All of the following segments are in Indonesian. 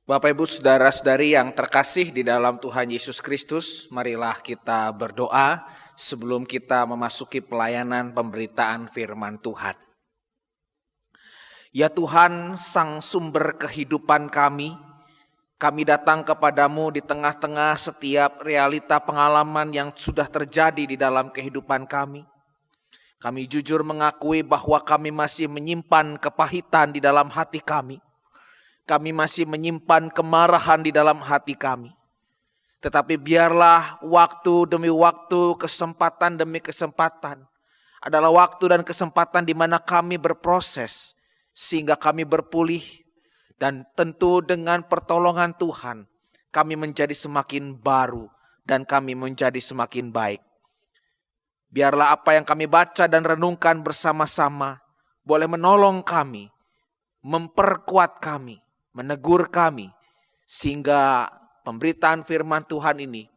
Bapak Ibu Saudara-saudari yang terkasih di dalam Tuhan Yesus Kristus, marilah kita berdoa sebelum kita memasuki pelayanan pemberitaan firman Tuhan. Ya Tuhan, Sang Sumber kehidupan kami datang kepadamu di tengah-tengah setiap realita pengalaman yang sudah terjadi di dalam kehidupan kami. Kami jujur mengakui bahwa kami masih menyimpan kepahitan di dalam hati kami. Kami masih menyimpan kemarahan di dalam hati kami. Tetapi biarlah waktu demi waktu, kesempatan demi kesempatan adalah waktu dan kesempatan di mana kami berproses sehingga kami berpulih, dan tentu dengan pertolongan Tuhan kami menjadi semakin baru dan kami menjadi semakin baik. Biarlah apa yang kami baca dan renungkan bersama-sama boleh menolong kami, memperkuat kami, menegur kami, sehingga pemberitaan firman Tuhan ini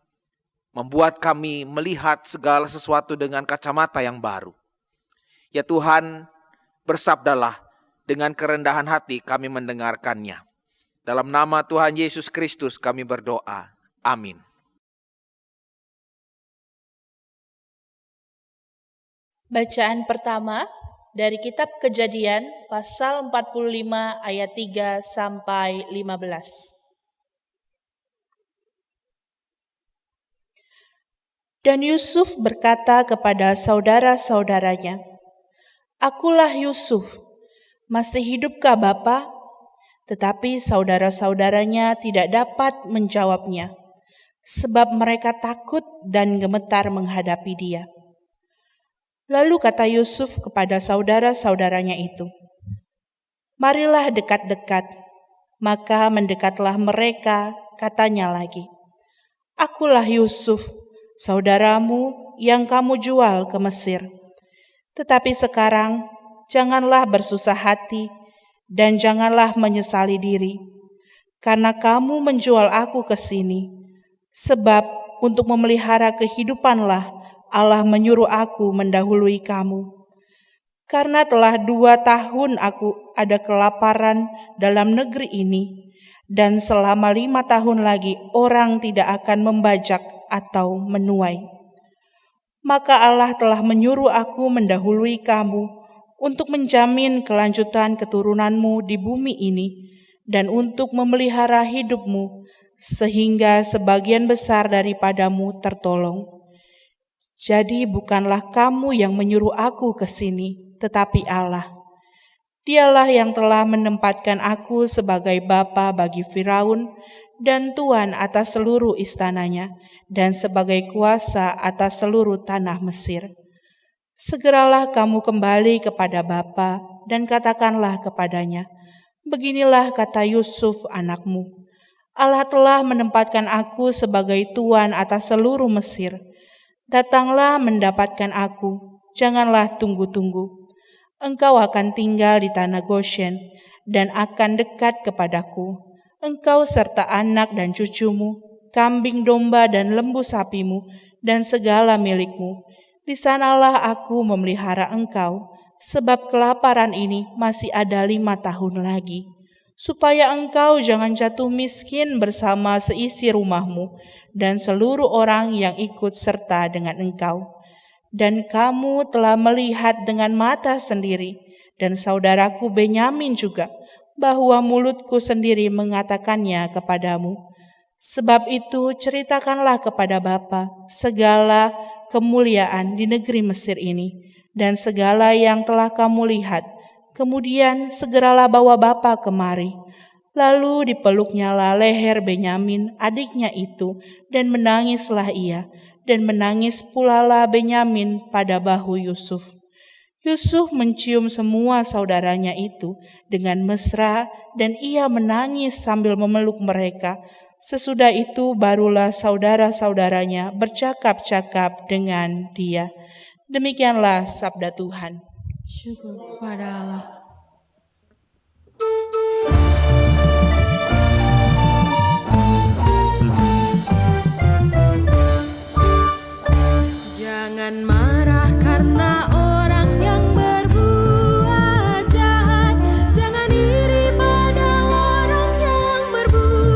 membuat kami melihat segala sesuatu dengan kacamata yang baru. Ya Tuhan, bersabdalah, dengan kerendahan hati kami mendengarkannya. Dalam nama Tuhan Yesus Kristus kami berdoa. Amin. Bacaan pertama dari kitab Kejadian pasal 45 ayat 3 sampai 15. Dan Yusuf berkata kepada saudara-saudaranya, "Akulah Yusuf, masih hidupkah Bapa?" Tetapi saudara-saudaranya tidak dapat menjawabnya, sebab mereka takut dan gemetar menghadapi dia. Lalu kata Yusuf kepada saudara-saudaranya itu, "Marilah dekat-dekat." Maka mendekatlah mereka, katanya lagi, "Akulah Yusuf, saudaramu yang kamu jual ke Mesir. Tetapi sekarang janganlah bersusah hati dan janganlah menyesali diri, karena kamu menjual aku ke sini, sebab untuk memelihara kehidupanlah Allah menyuruh aku mendahului kamu. Karena telah 2 tahun aku ada kelaparan dalam negeri ini, dan selama 5 tahun lagi orang tidak akan membajak atau menuai. Maka Allah telah menyuruh aku mendahului kamu untuk menjamin kelanjutan keturunanmu di bumi ini, dan untuk memelihara hidupmu, sehingga sebagian besar daripadamu tertolong. Jadi bukanlah kamu yang menyuruh aku ke sini, tetapi Allah. Dialah yang telah menempatkan aku sebagai bapa bagi Firaun dan tuan atas seluruh istananya, dan sebagai kuasa atas seluruh tanah Mesir. Segeralah kamu kembali kepada bapa dan katakanlah kepadanya, beginilah kata Yusuf anakmu, Allah telah menempatkan aku sebagai tuan atas seluruh Mesir. Datanglah mendapatkan aku, janganlah tunggu-tunggu. Engkau akan tinggal di tanah Goshen dan akan dekat kepadaku. Engkau serta anak dan cucumu, kambing domba dan lembu sapimu, dan segala milikmu. Di sanalah aku memelihara engkau, sebab kelaparan ini masih ada 5 tahun lagi. Supaya engkau jangan jatuh miskin bersama seisi rumahmu dan seluruh orang yang ikut serta dengan engkau. Dan kamu telah melihat dengan mata sendiri, dan saudaraku Benyamin juga, bahwa mulutku sendiri mengatakannya kepadamu. Sebab itu ceritakanlah kepada Bapa segala kemuliaan di negeri Mesir ini, dan segala yang telah kamu lihat. Kemudian segeralah bawa Bapa kemari. Lalu dipeluknyalah leher Benyamin adiknya itu, dan menangislah ia, dan menangis pulalah Benyamin pada bahu Yusuf. Yusuf mencium semua saudaranya itu dengan mesra, dan ia menangis sambil memeluk mereka. Sesudah itu barulah saudara-saudaranya bercakap-cakap dengan dia. Demikianlah sabda Tuhan. Syukur pada Allah. Jangan marah karena orang yang berbuat jahat. Jangan iri pada orang yang berbuat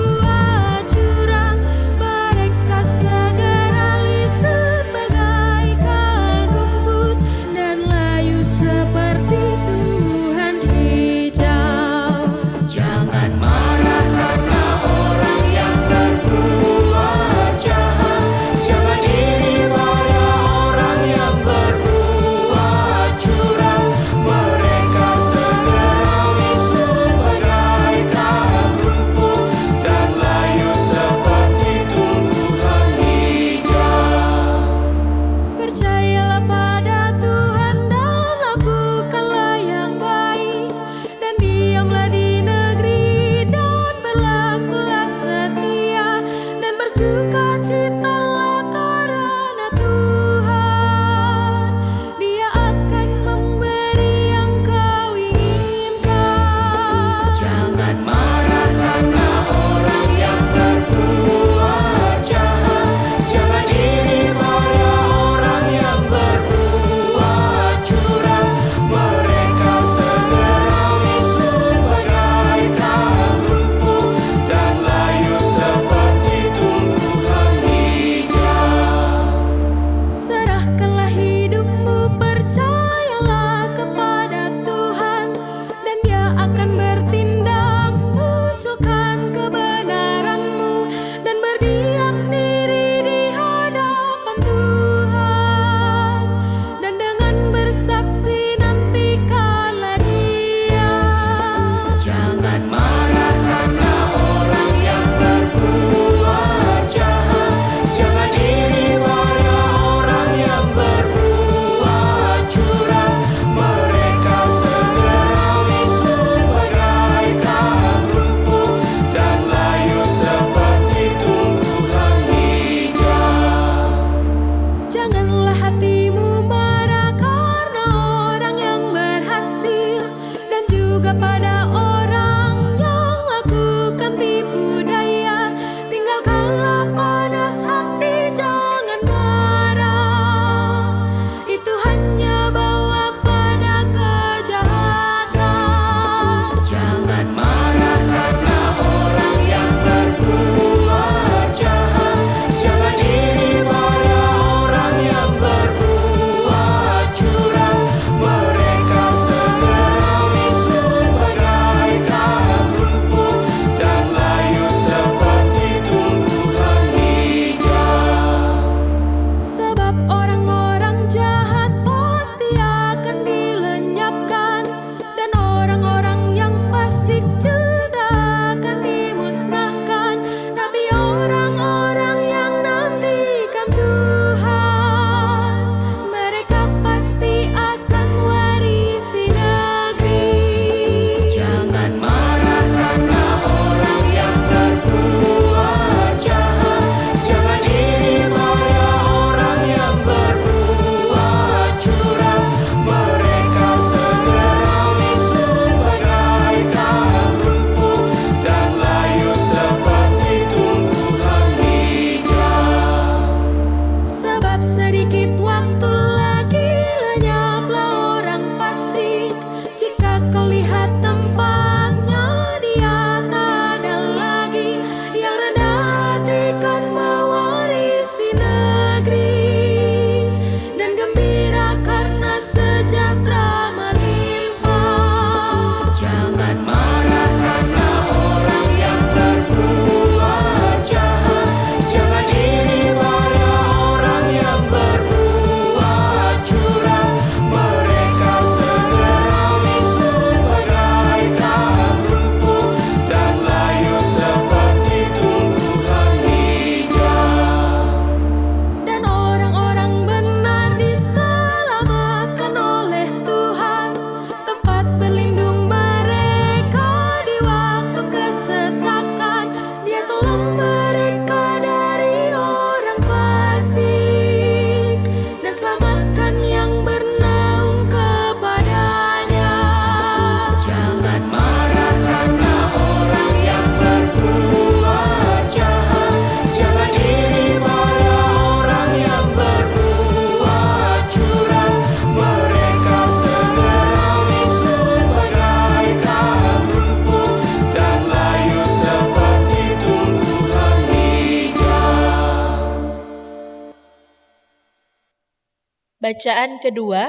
Bacaan kedua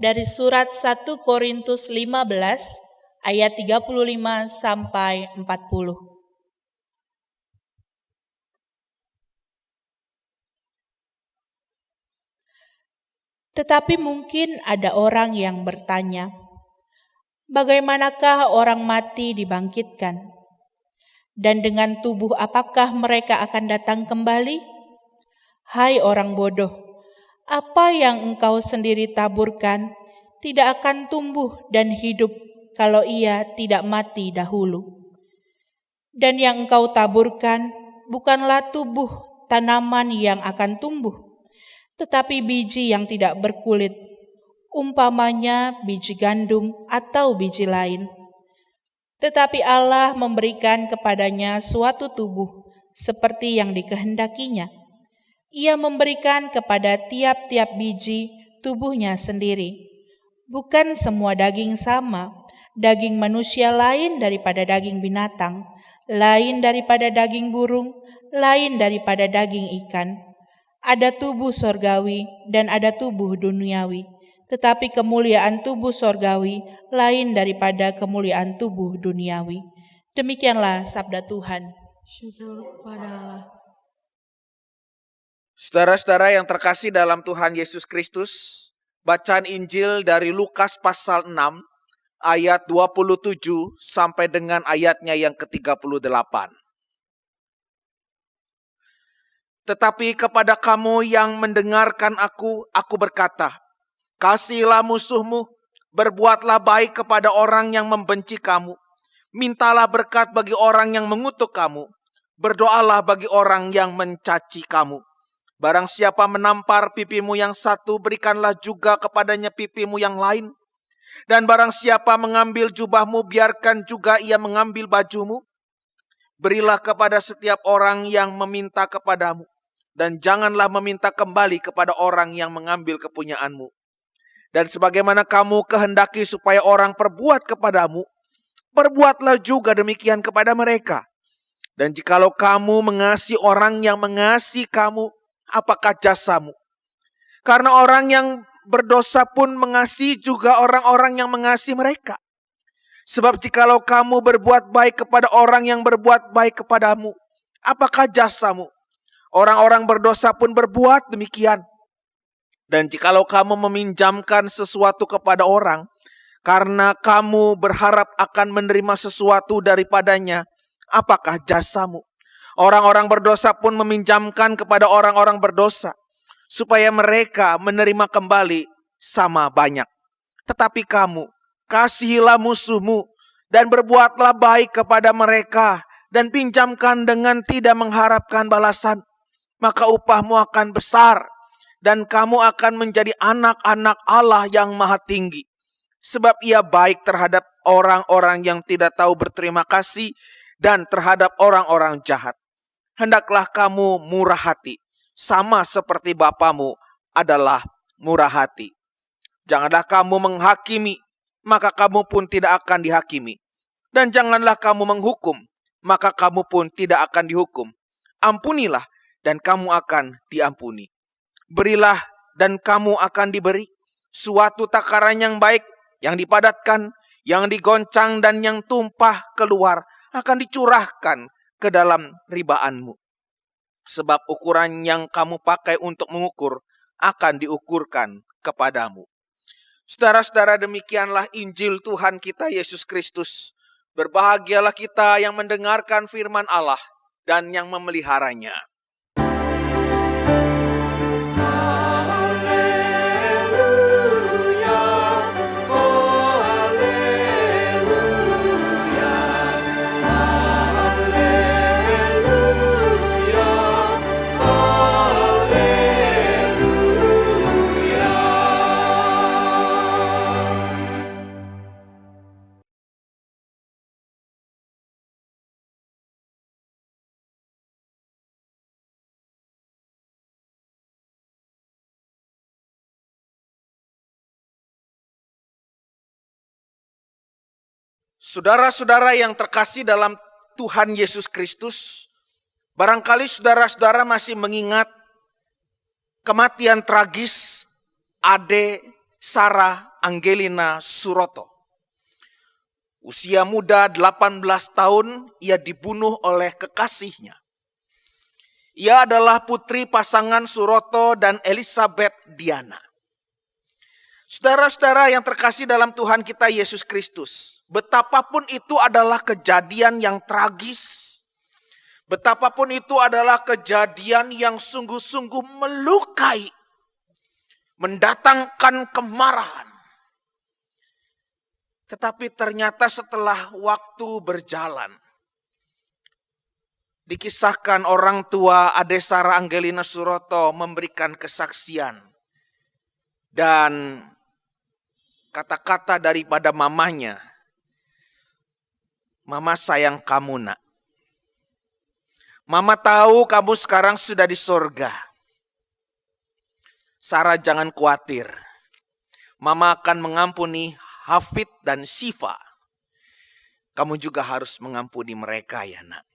dari surat 1 Korintus 15 ayat 35 sampai 40. Tetapi mungkin ada orang yang bertanya, bagaimanakah orang mati dibangkitkan? Dan dengan tubuh apakah mereka akan datang kembali? Hai orang bodoh, apa yang engkau sendiri taburkan tidak akan tumbuh dan hidup kalau ia tidak mati dahulu. Dan yang engkau taburkan bukanlah tubuh tanaman yang akan tumbuh, tetapi biji yang tidak berkulit, umpamanya biji gandum atau biji lain. Tetapi Allah memberikan kepadanya suatu tubuh seperti yang dikehendakinya. Ia memberikan kepada tiap-tiap biji tubuhnya sendiri. Bukan semua daging sama, daging manusia lain daripada daging binatang, lain daripada daging burung, lain daripada daging ikan. Ada tubuh sorgawi dan ada tubuh duniawi, tetapi kemuliaan tubuh sorgawi lain daripada kemuliaan tubuh duniawi. Demikianlah sabda Tuhan. Syukur pada Allah. Saudara-saudara yang terkasih dalam Tuhan Yesus Kristus, bacaan Injil dari Lukas pasal 6 ayat 27 sampai dengan ayatnya yang ke-38. Tetapi kepada kamu yang mendengarkan aku berkata, kasihilah musuhmu, berbuatlah baik kepada orang yang membenci kamu, mintalah berkat bagi orang yang mengutuk kamu, berdoalah bagi orang yang mencaci kamu. Barang siapa menampar pipimu yang satu, berikanlah juga kepadanya pipimu yang lain. Dan barang siapa mengambil jubahmu, biarkan juga ia mengambil bajumu. Berilah kepada setiap orang yang meminta kepadamu, dan janganlah meminta kembali kepada orang yang mengambil kepunyaanmu. Dan sebagaimana kamu kehendaki supaya orang perbuat kepadamu, perbuatlah juga demikian kepada mereka. Dan jikalau kamu mengasihi orang yang mengasihi kamu, apakah jasamu? Karena orang yang berdosa pun mengasihi juga orang-orang yang mengasihi mereka. Sebab jikalau kamu berbuat baik kepada orang yang berbuat baik kepadamu, apakah jasamu? Orang-orang berdosa pun berbuat demikian. Dan jikalau kamu meminjamkan sesuatu kepada orang, karena kamu berharap akan menerima sesuatu daripadanya, apakah jasamu? Orang-orang berdosa pun meminjamkan kepada orang-orang berdosa, supaya mereka menerima kembali sama banyak. Tetapi kamu, kasihilah musuhmu, dan berbuatlah baik kepada mereka, dan pinjamkan dengan tidak mengharapkan balasan. Maka upahmu akan besar, dan kamu akan menjadi anak-anak Allah yang maha tinggi. Sebab ia baik terhadap orang-orang yang tidak tahu berterima kasih, dan terhadap orang-orang jahat. Hendaklah kamu murah hati, sama seperti Bapamu adalah murah hati. Janganlah kamu menghakimi, maka kamu pun tidak akan dihakimi. Dan janganlah kamu menghukum, maka kamu pun tidak akan dihukum. Ampunilah, dan kamu akan diampuni. Berilah, dan kamu akan diberi. Suatu takaran yang baik, yang dipadatkan, yang digoncang, dan yang tumpah keluar, akan dicurahkan ke dalam ribaanmu. Sebab ukuran yang kamu pakai untuk mengukur akan diukurkan kepadamu. Saudara-saudara, demikianlah Injil Tuhan kita Yesus Kristus. Berbahagialah kita yang mendengarkan firman Allah dan yang memeliharanya. Saudara-saudara yang terkasih dalam Tuhan Yesus Kristus, barangkali saudara-saudara masih mengingat kematian tragis Ade Sarah Angelina Suroto. Usia muda 18 tahun, ia dibunuh oleh kekasihnya. Ia adalah putri pasangan Suroto dan Elizabeth Diana. Saudara-saudara yang terkasih dalam Tuhan kita Yesus Kristus, betapapun itu adalah kejadian yang tragis, betapapun itu adalah kejadian yang sungguh-sungguh melukai, mendatangkan kemarahan. Tetapi ternyata setelah waktu berjalan, dikisahkan orang tua Ade Sarah Angelina Suroto memberikan kesaksian. Dan kata-kata daripada mamanya, "Mama sayang kamu nak. Mama tahu kamu sekarang sudah di sorga. Sarah jangan khawatir. Mama akan mengampuni Hafid dan Siva. Kamu juga harus mengampuni mereka ya nak."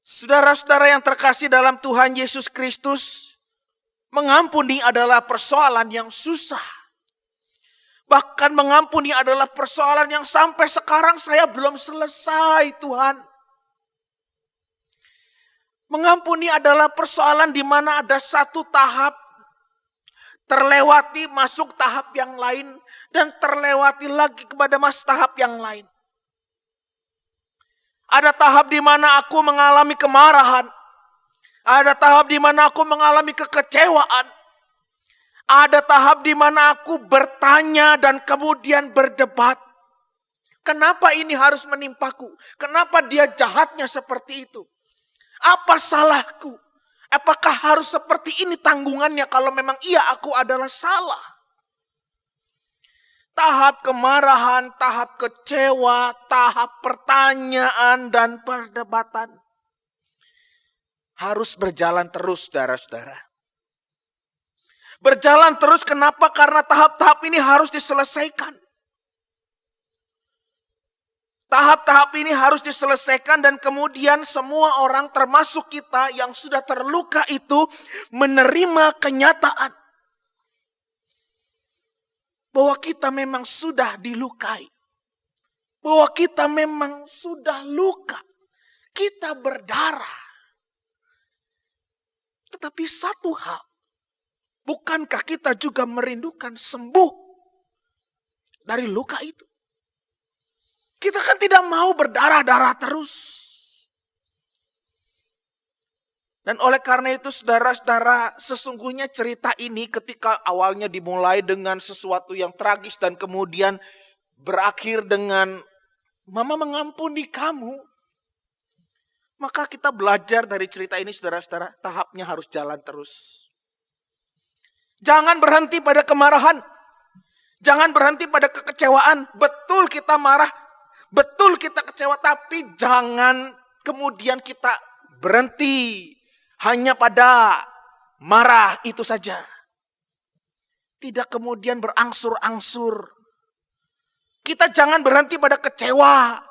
Saudara-saudara yang terkasih dalam Tuhan Yesus Kristus, mengampuni adalah persoalan yang susah. Bahkan mengampuni adalah persoalan yang sampai sekarang saya belum selesai, Tuhan. Mengampuni adalah persoalan di mana ada satu tahap terlewati, masuk tahap yang lain, dan terlewati lagi kepada tahap yang lain. Ada tahap di mana aku mengalami kemarahan. Ada tahap di mana aku mengalami kekecewaan. Ada tahap di mana aku bertanya dan kemudian berdebat. Kenapa ini harus menimpaku? Kenapa dia jahatnya seperti itu? Apa salahku? Apakah harus seperti ini tanggungannya kalau memang aku adalah salah? Tahap kemarahan, tahap kecewa, tahap pertanyaan dan perdebatan harus berjalan terus, saudara-saudara. Berjalan terus kenapa? Karena tahap-tahap ini harus diselesaikan. Tahap-tahap ini harus diselesaikan dan kemudian semua orang termasuk kita yang sudah terluka itu menerima kenyataan bahwa kita memang sudah dilukai. Bahwa kita memang sudah luka. Kita berdarah. Tetapi satu hal, bukankah kita juga merindukan sembuh dari luka itu? Kita kan tidak mau berdarah-darah terus. Dan oleh karena itu saudara-saudara, sesungguhnya cerita ini ketika awalnya dimulai dengan sesuatu yang tragis dan kemudian berakhir dengan Mama mengampuni kamu. Maka kita belajar dari cerita ini saudara-saudara, tahapnya harus jalan terus. Jangan berhenti pada kemarahan. Jangan berhenti pada kekecewaan. Betul kita marah, betul kita kecewa, tapi jangan kemudian kita berhenti hanya pada marah itu saja. Tidak kemudian berangsur-angsur. Kita jangan berhenti pada kecewa.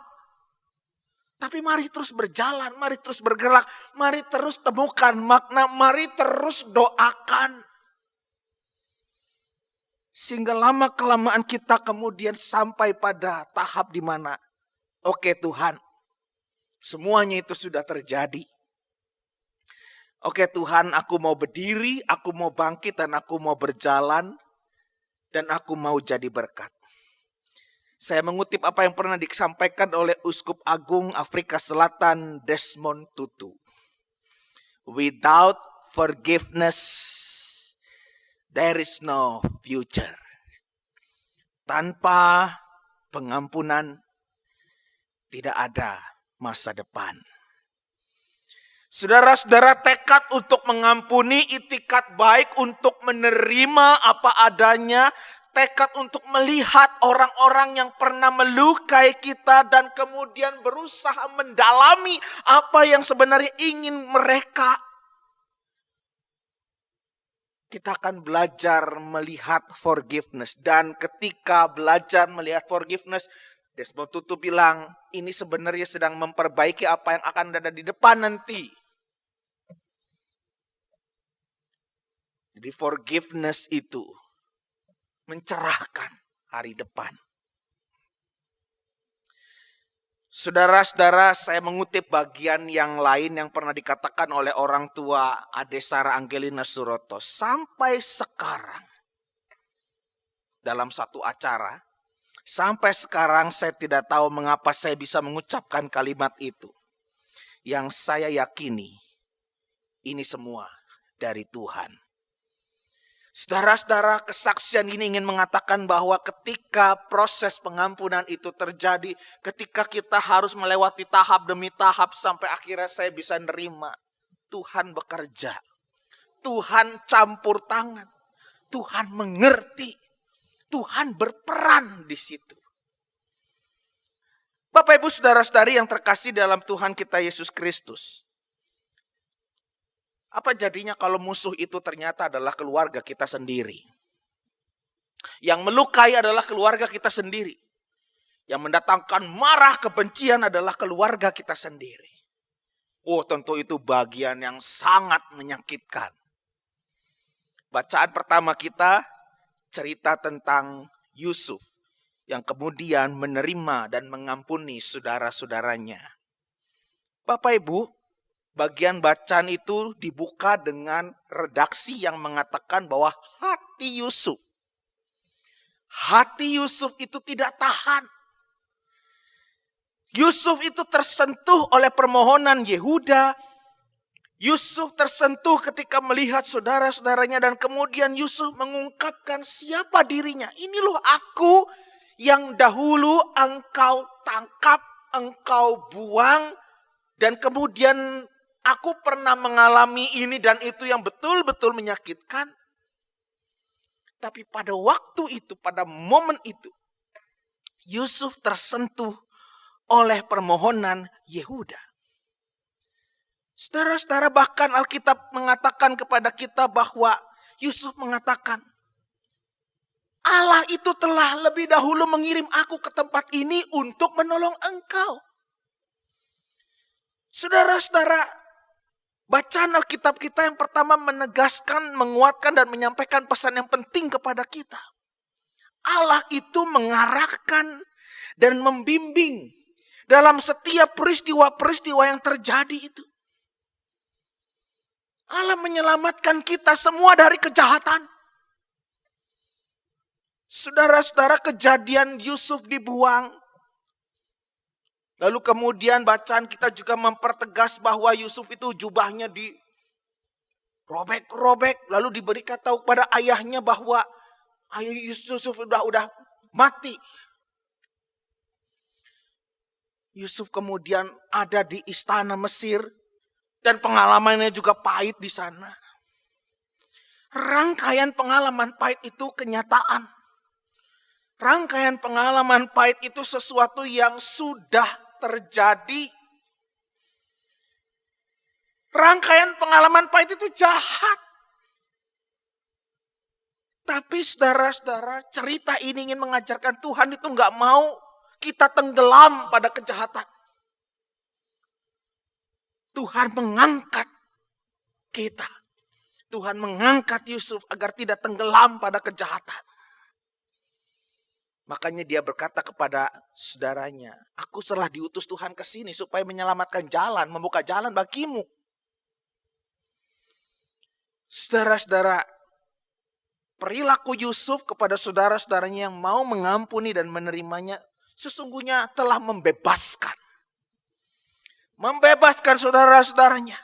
Tapi mari terus berjalan, mari terus bergerak, mari terus temukan makna, mari terus doakan. Sehingga lama-kelamaan kita kemudian sampai pada tahap di mana, oke Tuhan, semuanya itu sudah terjadi. Oke Tuhan, aku mau berdiri, aku mau bangkit, dan aku mau berjalan, dan aku mau jadi berkat. Saya mengutip apa yang pernah disampaikan oleh Uskup Agung Afrika Selatan Desmond Tutu. Without forgiveness, there is no future. Tanpa pengampunan, tidak ada masa depan. Saudara-saudara, tekad untuk mengampuni, itikat baik untuk menerima apa adanya, tekad untuk melihat orang-orang yang pernah melukai kita dan kemudian berusaha mendalami apa yang sebenarnya ingin mereka. Kita akan belajar melihat forgiveness. Dan ketika belajar melihat forgiveness, Desmond Tutu bilang, ini sebenarnya sedang memperbaiki apa yang akan ada di depan nanti. Jadi forgiveness itu mencerahkan hari depan. Saudara-saudara, saya mengutip bagian yang lain yang pernah dikatakan oleh orang tua Ade Sarah Angelina Suroto. Sampai sekarang, dalam satu acara, sampai sekarang saya tidak tahu mengapa saya bisa mengucapkan kalimat itu. Yang saya yakini, ini semua dari Tuhan. Saudara-saudara, kesaksian ini ingin mengatakan bahwa ketika proses pengampunan itu terjadi, ketika kita harus melewati tahap demi tahap sampai akhirnya saya bisa nerima, Tuhan bekerja. Tuhan campur tangan. Tuhan mengerti. Tuhan berperan di situ. Bapak Ibu saudara-saudari yang terkasih dalam Tuhan kita Yesus Kristus. Apa jadinya kalau musuh itu ternyata adalah keluarga kita sendiri? Yang melukai adalah keluarga kita sendiri. Yang mendatangkan marah kebencian adalah keluarga kita sendiri. Oh, tentu itu bagian yang sangat menyakitkan. Bacaan pertama kita cerita tentang Yusuf yang kemudian menerima dan mengampuni saudara-saudaranya. Bapak Ibu, bagian bacaan itu dibuka dengan redaksi yang mengatakan bahwa hati Yusuf itu tidak tahan. Yusuf itu tersentuh oleh permohonan Yehuda. Yusuf tersentuh ketika melihat saudara-saudaranya dan kemudian Yusuf mengungkapkan siapa dirinya. Ini loh aku yang dahulu engkau tangkap, engkau buang, dan kemudian aku pernah mengalami ini dan itu yang betul-betul menyakitkan. Tapi pada waktu itu, pada momen itu, Yusuf tersentuh oleh permohonan Yehuda. Saudara-saudara, bahkan Alkitab mengatakan kepada kita bahwa Yusuf mengatakan, Allah itu telah lebih dahulu mengirim aku ke tempat ini untuk menolong engkau. Saudara-saudara, bacaan Alkitab kita yang pertama menegaskan, menguatkan dan menyampaikan pesan yang penting kepada kita. Allah itu mengarahkan dan membimbing dalam setiap peristiwa-peristiwa yang terjadi itu. Allah menyelamatkan kita semua dari kejahatan. Saudara-saudara, kejadian Yusuf dibuang. Lalu kemudian bacaan kita juga mempertegas bahwa Yusuf itu jubahnya dirobek-robek. Lalu diberikan tahu kepada ayahnya bahwa ayah Yusuf udah mati. Yusuf kemudian ada di istana Mesir. Dan pengalamannya juga pahit di sana. Rangkaian pengalaman pahit itu kenyataan. Rangkaian pengalaman pahit itu sesuatu yang sudah terjadi. Rangkaian pengalaman pahit itu jahat. Tapi saudara-saudara, cerita ini ingin mengajarkan Tuhan itu gak mau kita tenggelam pada kejahatan. Tuhan mengangkat kita. Tuhan mengangkat Yusuf agar tidak tenggelam pada kejahatan. Makanya dia berkata kepada saudaranya, aku telah diutus Tuhan ke sini supaya menyelamatkan jalan, membuka jalan bagimu. Saudara-saudara, perilaku Yusuf kepada saudara-saudaranya yang mau mengampuni dan menerimanya sesungguhnya telah membebaskan saudara-saudaranya.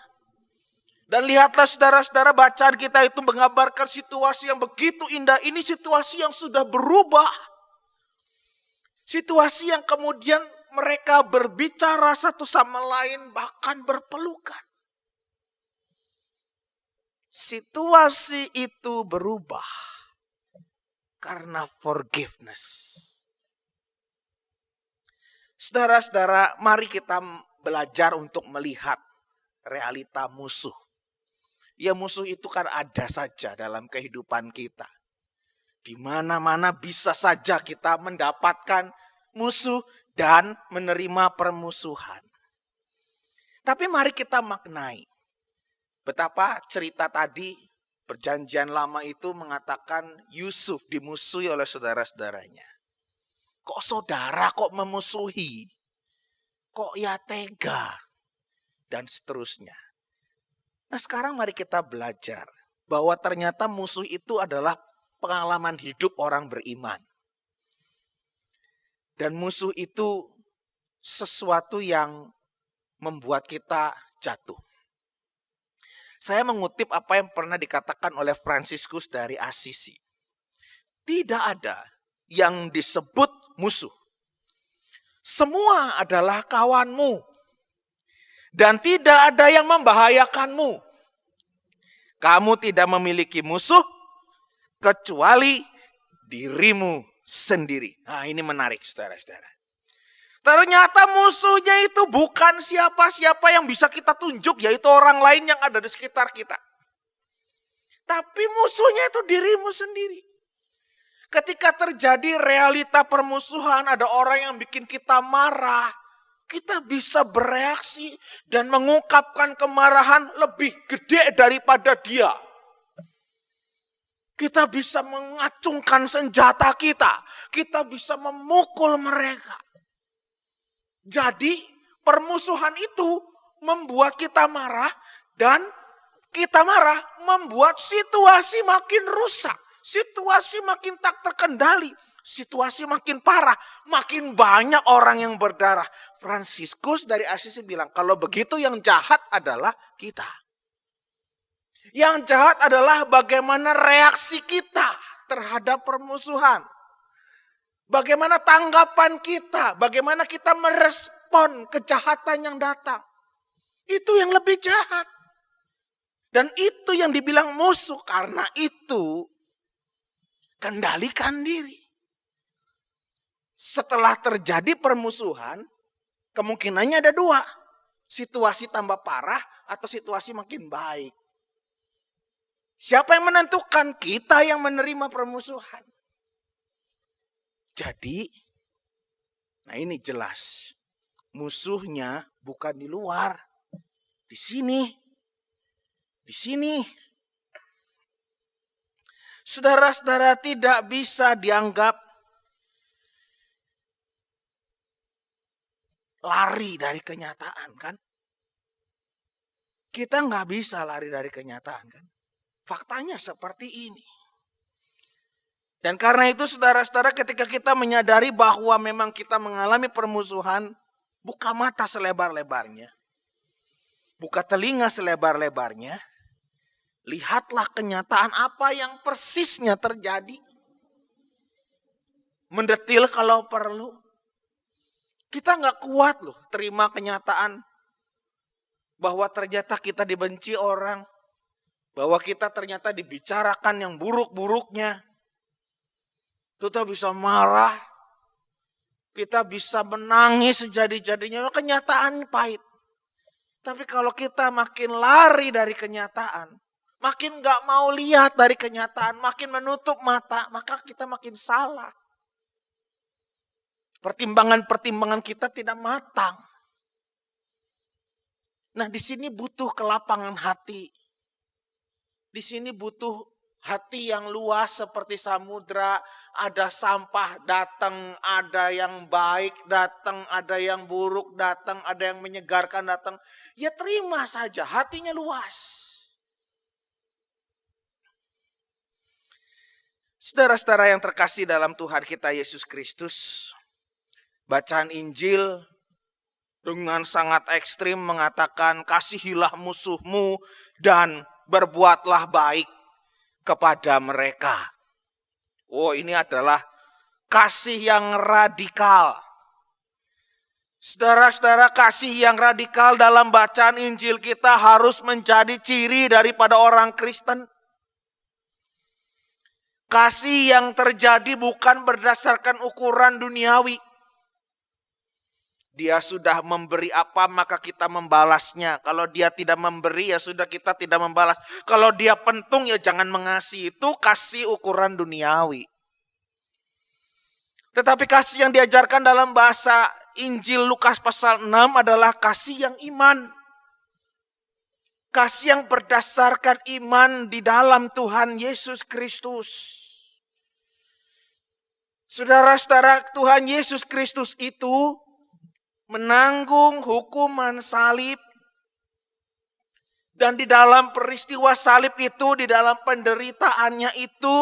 Dan lihatlah saudara-saudara, bacaan kita itu menggambarkan situasi yang begitu indah. Ini situasi yang sudah berubah. Situasi yang kemudian mereka berbicara satu sama lain, bahkan berpelukan. Situasi itu berubah karena forgiveness. Saudara-saudara, mari kita belajar untuk melihat realita musuh. Ya, musuh itu kan ada saja dalam kehidupan kita. Di mana-mana bisa saja kita mendapatkan musuh dan menerima permusuhan. Tapi mari kita maknai betapa cerita tadi Perjanjian lama itu mengatakan Yusuf dimusuhi oleh saudara-saudaranya. Kok saudara kok memusuhi? Kok ya tega? Dan seterusnya. Nah sekarang mari kita belajar bahwa ternyata musuh itu adalah pengalaman hidup orang beriman. Dan musuh itu sesuatu yang membuat kita jatuh. Saya mengutip apa yang pernah dikatakan oleh Fransiskus dari Assisi. Tidak ada yang disebut musuh. Semua adalah kawanmu. Dan tidak ada yang membahayakanmu. Kamu tidak memiliki musuh kecuali dirimu sendiri. Nah ini menarik saudara-saudara. Ternyata musuhnya itu bukan siapa-siapa yang bisa kita tunjuk, yaitu orang lain yang ada di sekitar kita. Tapi musuhnya itu dirimu sendiri. Ketika terjadi realita permusuhan, ada orang yang bikin kita marah, kita bisa bereaksi dan mengungkapkan kemarahan lebih gede daripada dia. Kita bisa mengacungkan senjata kita bisa memukul mereka. Jadi permusuhan itu membuat kita marah dan kita marah membuat situasi makin rusak. Situasi makin tak terkendali. Situasi makin parah. Makin banyak orang yang berdarah. Fransiskus dari Assisi bilang kalau begitu yang jahat adalah kita. Yang jahat adalah bagaimana reaksi kita terhadap permusuhan. Bagaimana tanggapan kita, bagaimana kita merespon kejahatan yang datang. Itu yang lebih jahat. Dan itu yang dibilang musuh, karena itu kendalikan diri. Setelah terjadi permusuhan, kemungkinannya ada dua. Situasi tambah parah atau situasi makin baik. Siapa yang menentukan? Kita yang menerima permusuhan. Jadi, nah ini jelas. Musuhnya bukan di luar. Di sini. Di sini. Saudara-saudara tidak bisa dianggap lari dari kenyataan kan. Kita nggak bisa lari dari kenyataan kan. Faktanya seperti ini. Dan karena itu saudara-saudara ketika kita menyadari bahwa memang kita mengalami permusuhan, buka mata selebar-lebarnya. Buka telinga selebar-lebarnya. Lihatlah kenyataan apa yang persisnya terjadi. Mendetil kalau perlu. Kita nggak kuat loh terima kenyataan bahwa ternyata kita dibenci orang. Bahwa kita ternyata dibicarakan yang buruk-buruknya. Kita bisa marah. Kita bisa menangis sejadi-jadinya. Kenyataan pahit. Tapi kalau kita makin lari dari kenyataan. Makin gak mau lihat dari kenyataan. Makin menutup mata. Maka kita makin salah. Pertimbangan-pertimbangan kita tidak matang. Nah di sini butuh kelapangan hati. Di sini butuh hati yang luas seperti samudra, ada sampah datang, ada yang baik datang, ada yang buruk datang, ada yang menyegarkan datang. Ya terima saja, hatinya luas. Saudara-saudara yang terkasih dalam Tuhan kita Yesus Kristus, bacaan Injil dengan sangat ekstrim mengatakan kasihilah musuhmu dan berbuatlah baik kepada mereka. Oh, ini adalah kasih yang radikal. Saudara-saudara, kasih yang radikal dalam bacaan Injil kita harus menjadi ciri daripada orang Kristen. Kasih yang terjadi bukan berdasarkan ukuran duniawi. Dia sudah memberi apa maka kita membalasnya. Kalau dia tidak memberi ya sudah kita tidak membalas. Kalau dia pentung ya jangan mengasihi. Itu kasih ukuran duniawi. Tetapi kasih yang diajarkan dalam bahasa Injil Lukas pasal 6 adalah kasih yang iman. Kasih yang berdasarkan iman di dalam Tuhan Yesus Kristus. Saudara-saudara, Tuhan Yesus Kristus itu menanggung hukuman salib. Dan di dalam peristiwa salib itu, di dalam penderitaannya itu,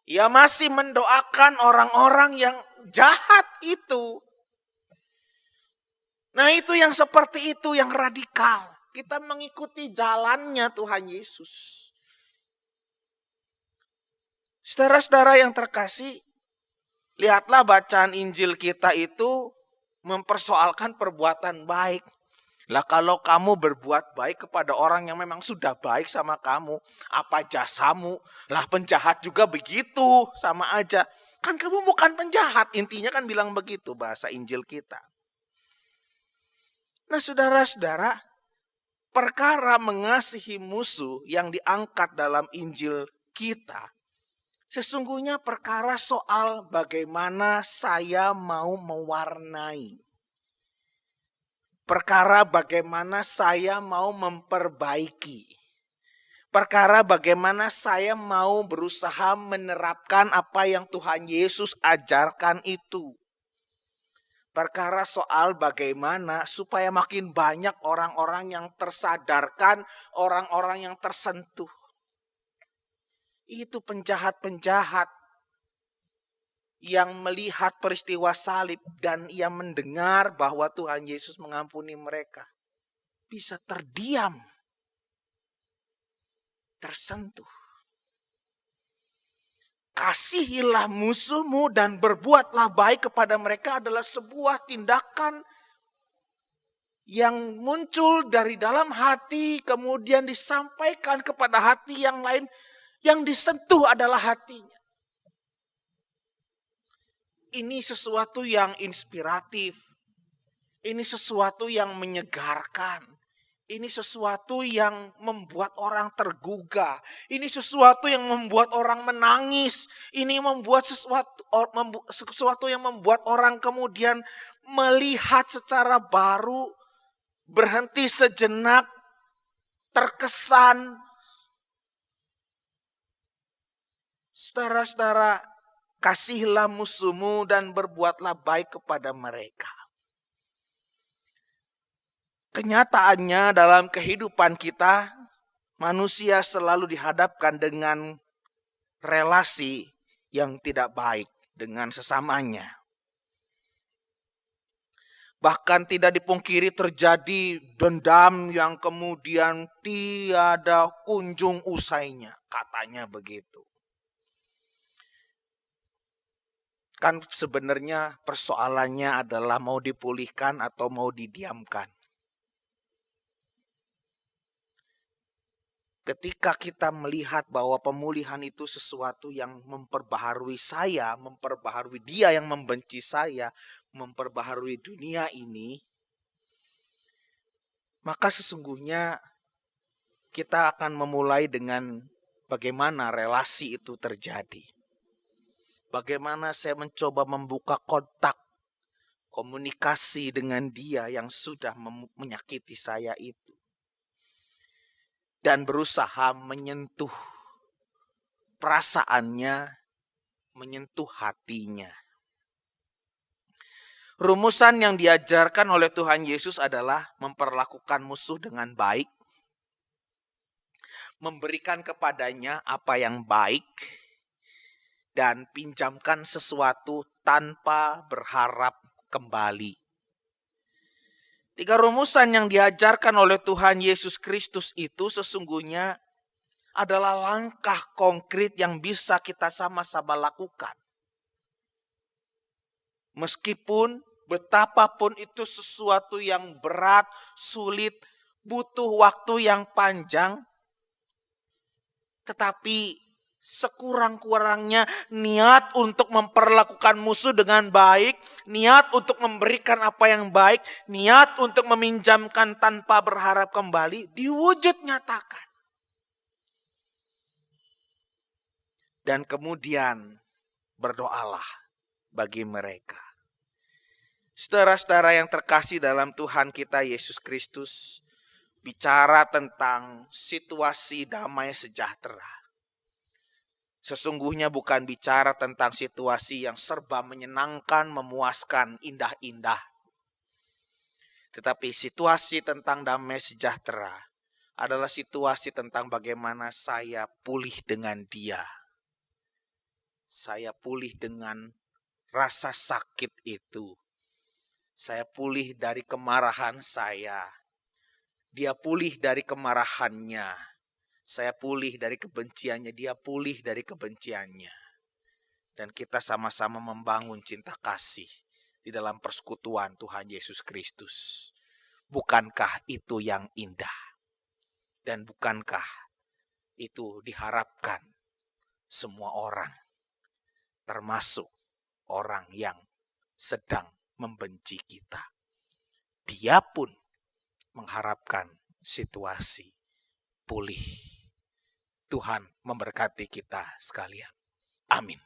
Ia masih mendoakan orang-orang yang jahat itu. Nah, itu yang seperti itu, yang radikal. Kita mengikuti jalannya Tuhan Yesus. Saudara-saudara yang terkasih, lihatlah bacaan Injil kita itu mempersoalkan perbuatan baik. Lah kalau kamu berbuat baik kepada orang yang memang sudah baik sama kamu, apa jasamu? Lah penjahat juga begitu, sama aja. Kan kamu bukan penjahat, intinya kan bilang begitu bahasa Injil kita. Nah saudara-saudara, perkara mengasihi musuh yang diangkat dalam Injil kita, sesungguhnya perkara soal bagaimana saya mau mewarnai. Perkara bagaimana saya mau memperbaiki. Perkara bagaimana saya mau berusaha menerapkan apa yang Tuhan Yesus ajarkan itu. Perkara soal bagaimana supaya makin banyak orang-orang yang tersadarkan, orang-orang yang tersentuh. Itu penjahat-penjahat yang melihat peristiwa salib dan ia mendengar bahwa Tuhan Yesus mengampuni mereka, bisa terdiam, tersentuh. Kasihilah musuhmu dan berbuatlah baik kepada mereka adalah sebuah tindakan yang muncul dari dalam hati, kemudian disampaikan kepada hati yang lain, yang disentuh adalah hatinya. Ini sesuatu yang inspiratif. Ini sesuatu yang menyegarkan. Ini sesuatu yang membuat orang tergugah. Ini sesuatu yang membuat orang menangis. Ini membuat sesuatu yang membuat orang kemudian melihat secara baru, berhenti sejenak, terkesan. Saudara-saudara, kasihilah musuhmu dan berbuatlah baik kepada mereka. Kenyataannya dalam kehidupan kita, manusia selalu dihadapkan dengan relasi yang tidak baik dengan sesamanya. Bahkan tidak dipungkiri terjadi dendam yang kemudian tiada kunjung usainya, katanya begitu. Kan sebenarnya persoalannya adalah mau dipulihkan atau mau didiamkan. Ketika kita melihat bahwa pemulihan itu sesuatu yang memperbaharui saya, memperbaharui dia yang membenci saya, memperbaharui dunia ini, maka sesungguhnya kita akan memulai dengan bagaimana relasi itu terjadi. Bagaimana saya mencoba membuka kontak, komunikasi dengan dia yang sudah menyakiti saya itu. Dan berusaha menyentuh perasaannya, menyentuh hatinya. Rumusan yang diajarkan oleh Tuhan Yesus adalah memperlakukan musuh dengan baik, memberikan kepadanya apa yang baik, dan pinjamkan sesuatu tanpa berharap kembali. 3 rumusan yang diajarkan oleh Tuhan Yesus Kristus itu sesungguhnya adalah langkah konkret yang bisa kita sama-sama lakukan. Meskipun betapapun itu sesuatu yang berat, sulit, butuh waktu yang panjang, tetapi sekurang-kurangnya niat untuk memperlakukan musuh dengan baik, niat untuk memberikan apa yang baik, niat untuk meminjamkan tanpa berharap kembali, diwujud nyatakan. Dan kemudian berdoalah bagi mereka. Saudara-saudara yang terkasih dalam Tuhan kita Yesus Kristus, bicara tentang situasi damai sejahtera. Sesungguhnya bukan bicara tentang situasi yang serba menyenangkan, memuaskan, indah-indah. Tetapi situasi tentang damai sejahtera adalah situasi tentang bagaimana saya pulih dengan Dia. Saya pulih dengan rasa sakit itu. Saya pulih dari kemarahan saya. Dia pulih dari kemarahannya. Saya pulih dari kebenciannya. Dia pulih dari kebenciannya. Dan kita sama-sama membangun cinta kasih di dalam persekutuan Tuhan Yesus Kristus. Bukankah itu yang indah? Dan bukankah itu diharapkan semua orang, termasuk orang yang sedang membenci kita? Dia pun mengharapkan situasi pulih. Tuhan memberkati kita sekalian. Amin.